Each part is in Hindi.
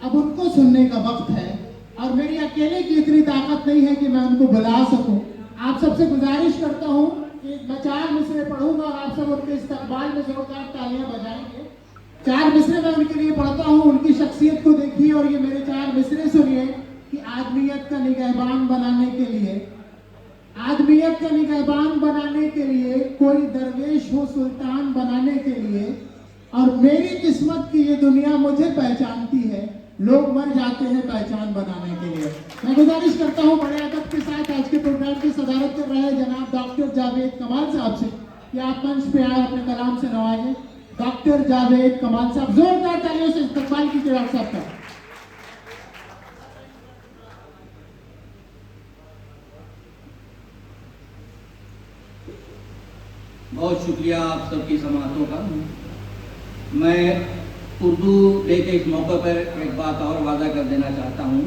अब उनको सुनने का वक्त है और मेरी अकेले की इतनी ताकत नहीं है कि मैं उनको बुला सकूं। आप सबसे गुजारिश करता हूं कि मैं 4 मिसरे पढ़ूंगा और आप सब उनके इस्तकबाल में जोरदार तालियां बजाएंगे। 4 मिसरे मैं उनके लिए पढ़ता हूं, उनकी शख्सियत को देखिए और ये मेरे 4 मिसरे सुनिए कि आदमियत का निगहबान बनाने के लिए, आदमियत का निगहबान बनाने के लिए, कोई दरवेश हो सुल्तान बनाने के लिए, और मेरी किस्मत की ये दुनिया मुझे पहचानती है, लोग मर जाते हैं पहचान बनाने के लिए। मैं गुजारिश करता हूं बड़े अदब के साथ आज के प्रोग्राम की सदारत कर रहे जनाब डॉक्टर जावेद कमाल साहब से कि आप मंच पे आए अपने कलाम से नवाजें। डॉक्टर जावेद कमाल साहब, जोरदार तालियों से इस्तकबाल कीजिए डॉक्टर साहब का। बहुत शुक्रिया आप सबकी समातों का। मैं उर्दू डे के इस मौके पर एक बात और वादा कर देना चाहता हूँ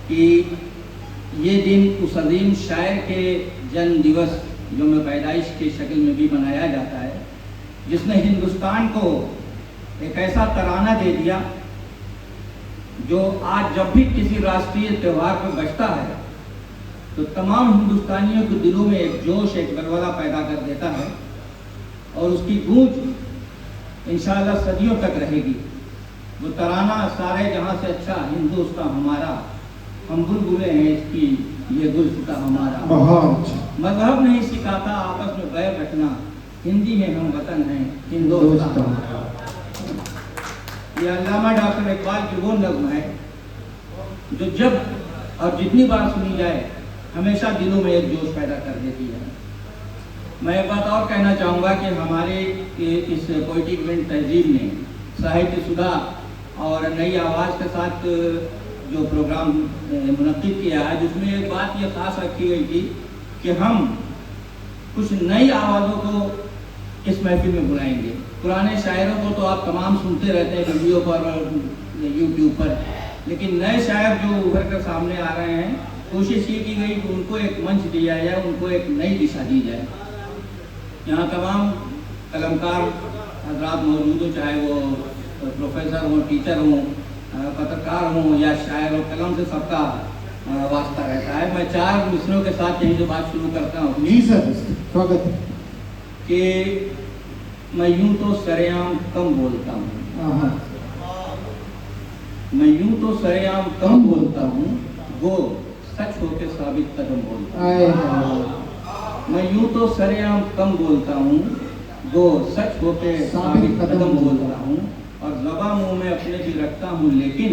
कि ये दिन उस अजीम शायर के जन्म दिवस जो मैं पैदाइश की शक्ल में भी मनाया जाता है, जिसने हिंदुस्तान को एक ऐसा तराना दे दिया जो आज जब भी किसी राष्ट्रीय त्यौहार पर बजता है तो तमाम हिंदुस्तानियों के दिलों में एक जोश, एक बलबला पैदा कर देता है और उसकी गूंज इंशाअल्लाह सदियों तक रहेगी। वो तराना सारे जहां से अच्छा हिंदुस्तान हमारा, हम बुलबुलें हैं इसकी ये गुलसिता हमारा। मजहब नहीं सिखाता आपस में बैर रखना, हिंदी में हम वतन हैं हिंदुस्तान। ये अल्लामा डॉक्टर इकबाल की वो नज़्म है जो जब और जितनी बार सुनी जाए हमेशा दिलों में एक जोश पैदा कर देती है। मैं एक बात और कहना चाहूँगा कि हमारे इस पोइटिक इवेंट तहजीब ने साहित्य सुधा और नई आवाज़ के साथ जो प्रोग्राम मुनक्किद किया है, जिसमें एक बात ये खास रखी गई थी कि हम कुछ नई आवाज़ों को इस महफिल में बुलाएंगे। पुराने शायरों को तो आप तमाम सुनते रहते हैं वीडियो पर और यूट्यूब पर, लेकिन नए शायर जो उभर कर सामने आ रहे हैं, कोशिश ये की गई कि उनको एक मंच दिया जाए, उनको एक नई दिशा दी जाए। यहाँ तमाम कलमकार हजरात मौजूद हो, चाहे वो प्रोफेसर हों, टीचर हों, पत्रकार हों या शायर हो, कलम से सबका वास्ता रहता है। मैं 4 मिसरों के साथ यही जो बात शुरू करता हूँ। जी सर, स्वागत है। कि मैं यूं तो सरेआम कम बोलता हूँ, मैं यूं तो सरेआम कम बोलता हूँ, वो सच होके साबित कदम बोलता हूँ। मैं यूं तो सरेआम कम बोलता हूँ, वो सच होके साबित कदम बोलता हूँ, और ज़बां मुंह में अपने भी रखता हूँ, लेकिन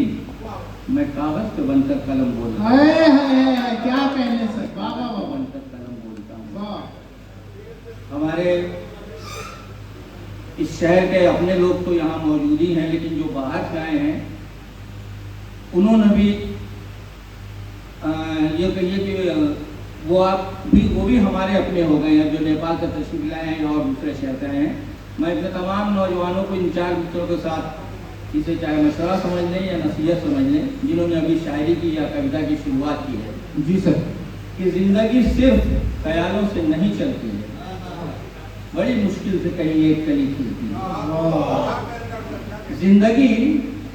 मैं कागज पे बनकर कलम बोलता हूँ। क्या कहने सर, बाबा बनकर कलम बोलता हूँ। हमारे इस शहर के अपने लोग तो यहाँ मौजूद ही हैं, लेकिन जो बाहर से आए हैं उन्होंने भी ये कहिए कि वो भी हमारे अपने हो गए हैं, जो नेपाल से तशरीफ लाए हैं और दूसरे शहर से आए हैं। मैं अपने तमाम नौजवानों को इन 4 मित्रों के साथ इसे चाहे मशवरा समझ लें या नसीहत समझ लें, जिन्होंने अभी शायरी की या कविता की शुरुआत की है। जी सर। कि जिंदगी सिर्फ ख्यालों से नहीं चलती है, बड़ी मुश्किल से कहीं एक कली खिलती है। जिंदगी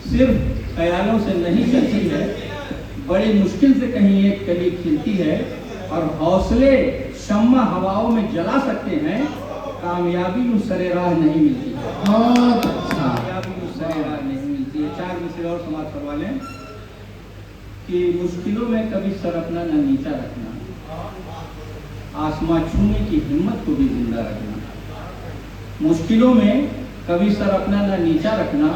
सिर्फ ख्यालों से नहीं चलती है, बड़ी मुश्किल से कहीं एक कली खिलती है, और हौसले शम्मा हवाओं में जला सकते हैं, कामयाबी में सरे राह नहीं मिलती है। कामयाबी में सरे राह नहीं मिलती है। 4 मिसरे और समाप्त करवा लें कि मुश्किलों में कभी सर अपना न नीचा रखना, आसमां छूने की हिम्मत को भी जिंदा रखना। मुश्किलों में कभी सर अपना न नीचा रखना,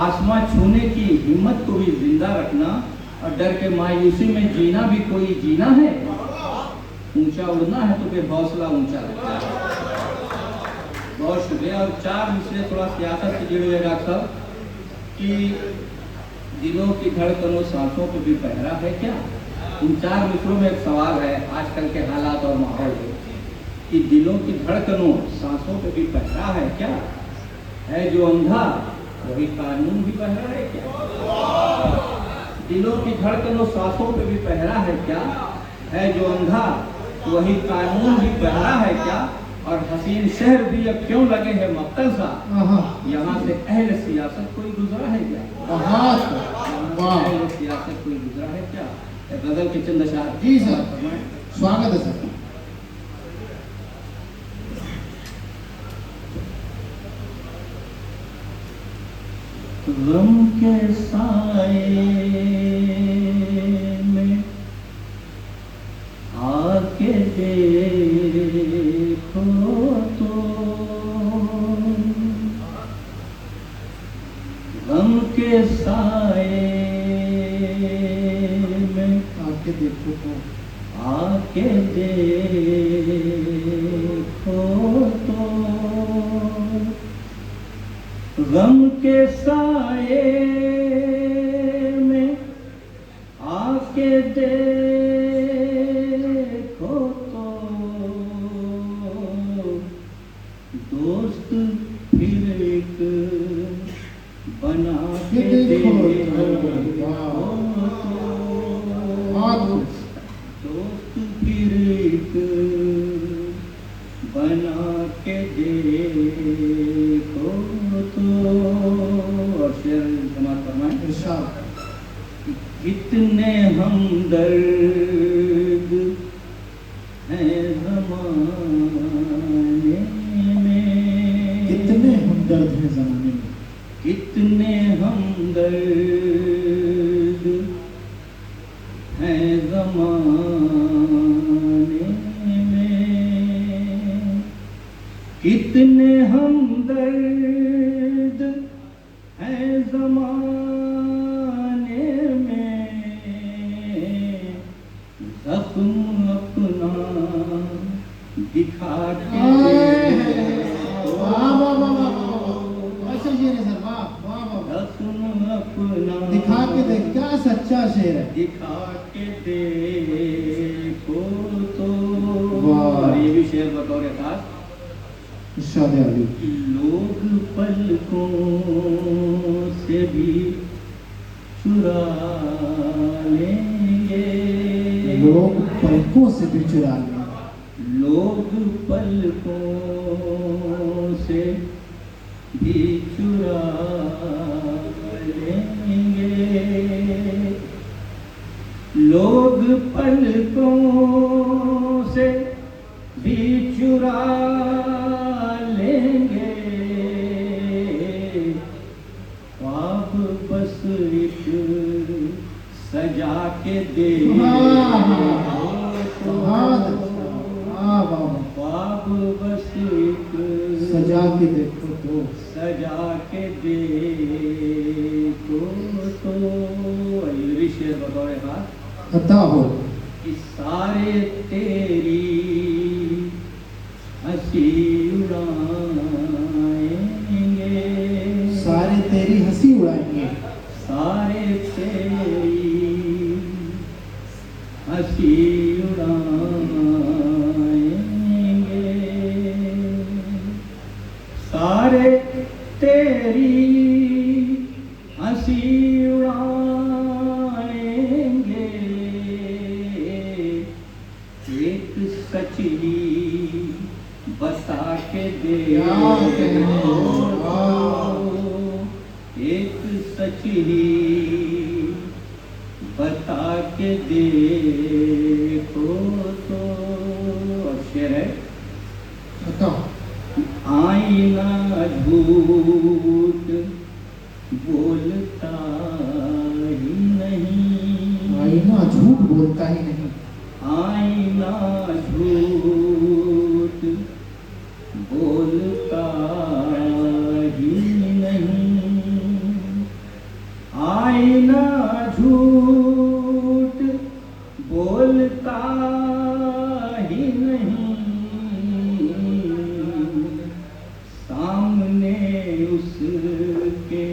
आसमां छूने की हिम्मत को भी जिंदा रखना, और डर के मायूसी में जीना भी कोई जीना है, ऊंचा उड़ना है तो फिर हौसला ऊंचा रखना है। बहुत शुक्रिया। और 4 मिसरे थोड़ा सियासत से जुड़े हुए डॉक्टर साहब कि दिलों की धड़कनों सांसों पे भी पहरा है क्या। इन 4 मिसरों में एक सवाल है आजकल के हालात और माहौल में कि दिलों की धड़कनों सांसों पे भी पहरा है क्या, है जो अंधा वही कानून भी पहरा है क्या। दिलों की धड़कनों सांसों पे भी पहरा है क्या, है जो अंधा वही कानून भी पहरा है क्या, और हसीन शहर भी अब क्यों लगे हैं मक्तल सा, यहाँ से अहल सियासत कोई गुजरा है क्या। गजल के चंद अशआर जी सर। फरमाएं। स्वागत है सर। गम के साए में आके देखो तो गम के साए में आके देखो तो आके देखो तो गम के साए में आके देखो तो दोस्त फिर एक बना के देखो देखो तो। तो दोस्त फिर एक बना के देखो तो। और शेर समाप्त फरमाएं। इरशाद। कितने हमदर्द हैं ज़माने में, कितने हमदर्द हैं ज़माने में, कितने हमदर्द हैं ज़माने में, कितने हमदर्द हैं ज़माने में, ज़ख्म अपना दिखा के वाह वाह वाह वाह वाह। ऐसा शेर है सर। वाह वाह वाह। ज़ख्म अपना दिखा के देख, क्या सच्चा शेर है। दिखा के देखो तो। वाह। और ये भी शेर बतौर खास। इरशाद अली। लोग पलकों से भी चुरा लेंगे, लोग पलकों से भी चुरा लेंगे, लोग पलकों से भी चुरा लेंगे, लोग पलकों से भी चुरा लेंगे, ख्वाब बस एक सजा के देखो तो। ख्वाब बस एक सजा के देखो तो। सजा के देखो तो। ये शेर बतौर खास। अता हो कि सारे तेरी हंसी उड़ाएंगे, सारे तेरी हंसी उड़ाएंगे, सारे तेरी हंसी उड़ाएंगे, सारे तेरी हंसी उड़ाएंगे, एक सच ही बता के देखो, एक सच ही बता के देखो तो। और शेर है। बताओ। आईना झूठ बोलता ही नहीं, आईना झूठ बोलता ही नहीं, आईना झूठ बोलता ही नहीं, आईना झूठ बोलता ही नहीं, सामने उसके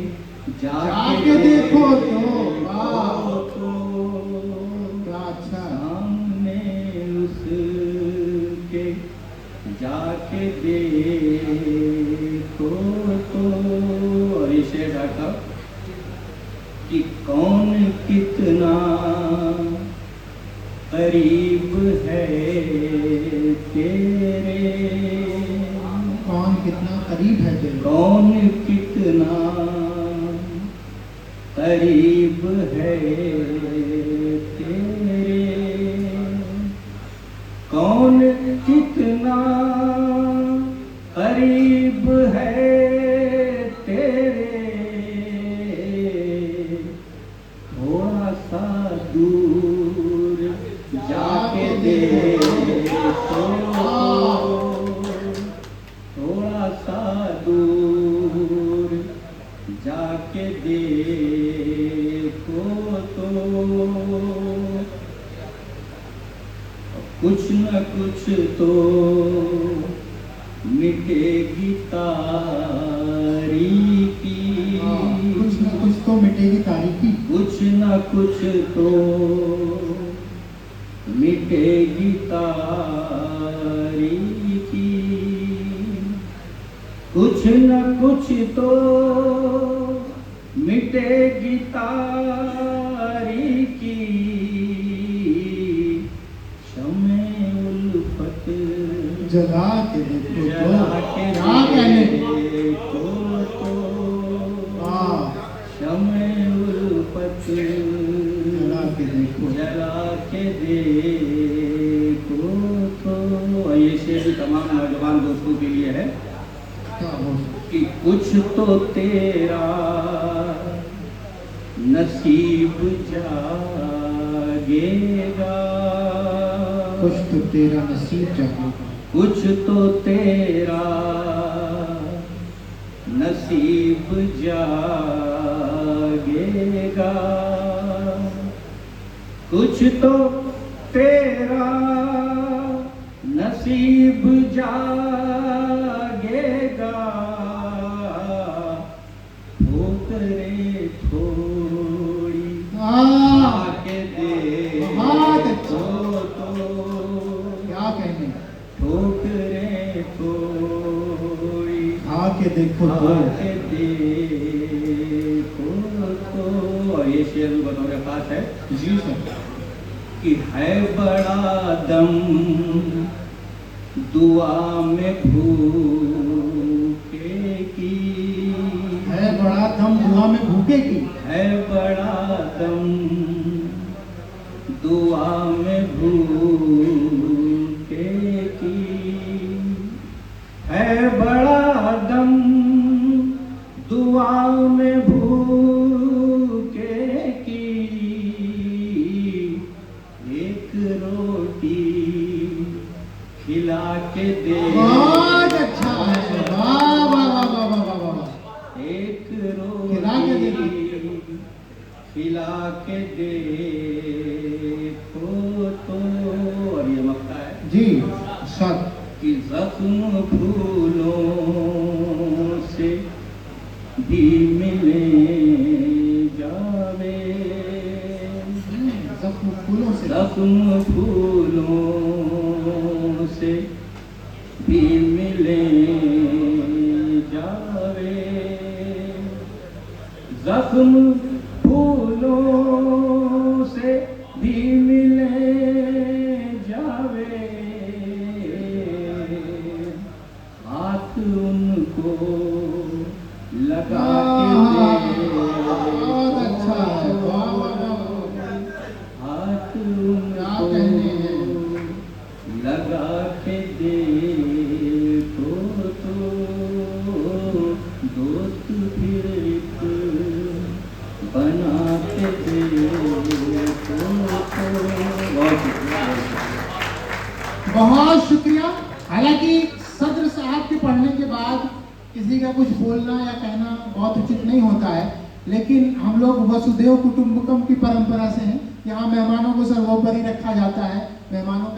जाके देखो तो। वाह, तो क्या अच्छा। सामने उसके जाके देखो तो। और ये शेर था कि कौन कितना करीब है तेरे, कौन कितना करीब है तेरे, कौन कितना करीब है तेरे, कौन कितना करीब है तेरे, थोड़ा सा दूर जाके देखो, थोड़ा सा दूर जाके देखो तो कुछ न कुछ तो मिटेगी तारीकी, कुछ न कुछ तो मिटेगी तारीकी, कुछ न कुछ तो मिटेगी तारीकी, कुछ न कुछ तो मिटेगी तारीकी, शमे उल्फत जला के देखो जला तो के क्या कहने, देखो तो, हाँ शमे उल्फत जला के देखो, जला के देखो तो। ये शेर भी तमाम नौजवान दोस्तों के लिए है क्या हो कि कुछ तो तेरा नसीब जागेगा, कुछ तो तेरा नसीब जागेगा, कुछ तो तेरा नसीब जागेगा, कुछ तो तेरा नसीब जागेगा, ठोकरे थोड़ी आके बहुत देखो अच्छा। तो, क्या कहने, ठोकरे थोड़ी आके देखो तो, आके देखो तो। और ये शेर भी बतौर खास है जी सर, कि है बड़ा दम दुआ में भूखे की, है बड़ा दम दुआ में भूखे की, है बड़ा दम दुआ में भूखे की, है बड़ा दम दुआ में भूखे की, एक रोटी खिला के दे, बहुत अच्छा है, वाह वाह वाह वाह वाह वाह वाह वाह, एक खिला के दे, रोटी खिला के देखो तो। और ये मक्का है जी सर, कि जख्म फूलों से भी मिले जावे, जख्म फूलों से, जख्म फूलों से भी मिले जावे, जख्म फूलों से भी मिले जावे, हाथ उनको लगा के दे, बहुत अच्छा है, वाह वाह वाह, हाथ क्या कहने हैं, उनको लगा के देखो तो, दोस्त फिर एक बना के देखो तो। बहुत शुक्रिया। हालांकि सदर साहब के पढ़ने के बाद किसी का कुछ बोलना या कहना बहुत उचित नहीं होता है, लेकिन हम लोग वसुदेव कुटुंबकम की परंपरा से हैं। यहाँ मेहमानों को सर्वोपरि रखा जाता है, मेहमानों का